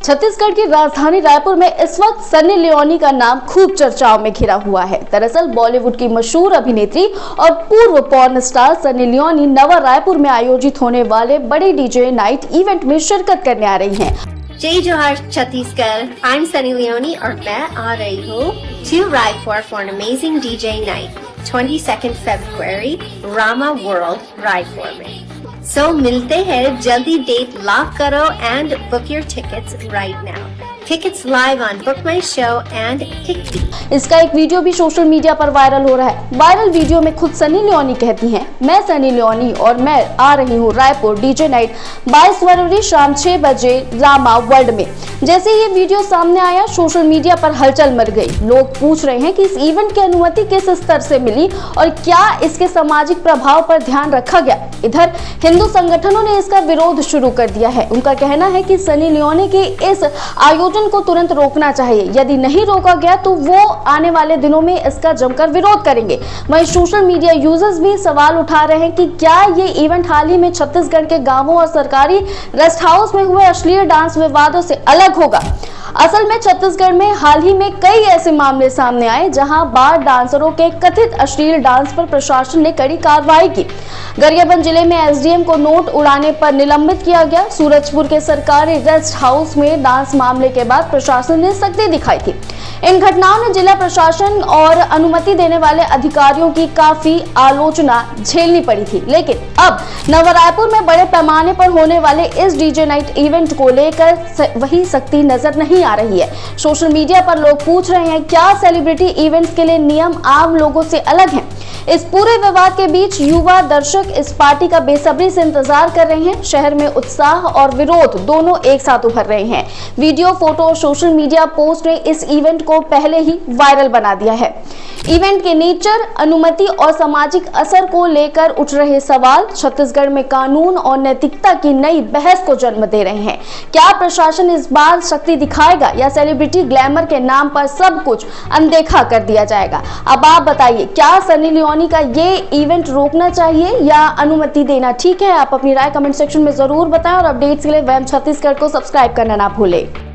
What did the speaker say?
छत्तीसगढ़ की राजधानी रायपुर में इस वक्त सनी लियोनी का नाम खूब चर्चाओं में घिरा हुआ है। दरअसल बॉलीवुड की मशहूर अभिनेत्री और पूर्व पॉर्न स्टार सनी लियोनी नवा रायपुर में आयोजित होने वाले बड़े डीजे नाइट इवेंट में शिरकत करने आ रही हैं। जय जोहार Chhattisgarh, I am Sunny Leone और मैं आ रही हूँ to Raipur for an amazing DJ night 22nd February Rama world Raipur में। So मिलते हैं जल्दी, डेट लॉक करो and book your tickets right now. Tickets live on Book My Show and Hickey. इसका एक वीडियो भी सोशल मीडिया पर वायरल हो रहा है। वायरल वीडियो में खुद सनी लियोनी कहती हैं, मैं सनी लियोनी और मैं आ रही हूँ रायपुर डीजे नाइट 22 फरवरी शाम 6 बजे रामा वर्ल्ड में। जैसे ये वीडियो सामने आया, सोशल मीडिया पर हलचल मच गई। लोग पूछ रहे हैं कि इस इवेंट की अनुमति किस स्तर से मिली और क्या इसके सामाजिक प्रभाव पर ध्यान रखा गया। इधर हिंदू संगठनों ने इसका विरोध शुरू कर दिया है। उनका कहना है कि सनी लियोनी के इस आयोजन को तुरंत रोकना चाहिए। यदि नहीं रोका गया तो वो आने वाले दिनों में इसका जमकर विरोध करेंगे। वहीं सोशल मीडिया यूजर्स भी सवाल उठा रहे हैं कि क्या ये इवेंट हाल ही में छत्तीसगढ़ के गांवों और सरकारी रेस्ट हाउस में हुए अश्लील डांस विवादों से अलग होगा। असल में छत्तीसगढ़ में हाल ही में कई ऐसे मामले सामने आए जहां बार डांसरों के कथित अश्लील डांस पर प्रशासन ने कड़ी कार्रवाई की। गरियाबंद जिले में एसडीएम को नोट उड़ाने पर निलंबित किया गया। सूरजपुर के सरकारी रेस्ट हाउस में डांस मामले के बाद प्रशासन ने सख्ती दिखाई थी। इन घटनाओं ने जिला प्रशासन और अनुमति देने वाले अधिकारियों की काफी आलोचना झेलनी पड़ी थी। लेकिन अब नवा रायपुर में बड़े पैमाने पर होने वाले इस डीजे नाइट इवेंट को लेकर वही सख्ती नजर नहीं आ रही है। सोशल मीडिया पर लोग पूछ रहे हैं, क्या सेलिब्रिटी इवेंट्स के लिए नियम आम लोगों से अलग हैं? इस पूरे विवाद के बीच युवा दर्शक इस पार्टी का बेसब्री से इंतजार कर रहे हैं। शहर में उत्साह और विरोध दोनों एक साथ उभर रहे हैं। वीडियो, फोटो और सोशल मीडिया पोस्ट ने इस इवेंट को पहले ही वायरल बना दिया है। इवेंट के नेचर, अनुमति और सामाजिक असर को लेकर उठ रहे सवाल छत्तीसगढ़ में कानून और नैतिकता की नई बहस को जन्म दे रहे हैं। क्या प्रशासन इस बार शक्ति दिखाएगा या सेलिब्रिटी ग्लैमर के नाम पर सब कुछ अनदेखा कर दिया जाएगा? अब आप बताइए, क्या सनी लियोनी का ये इवेंट रोकना चाहिए या अनुमति देना ठीक है? आप अपनी राय कमेंट सेक्शन में जरूर बताएं और अपडेट्स के लिए वैम छत्तीसगढ़ को सब्सक्राइब करना ना भूलें।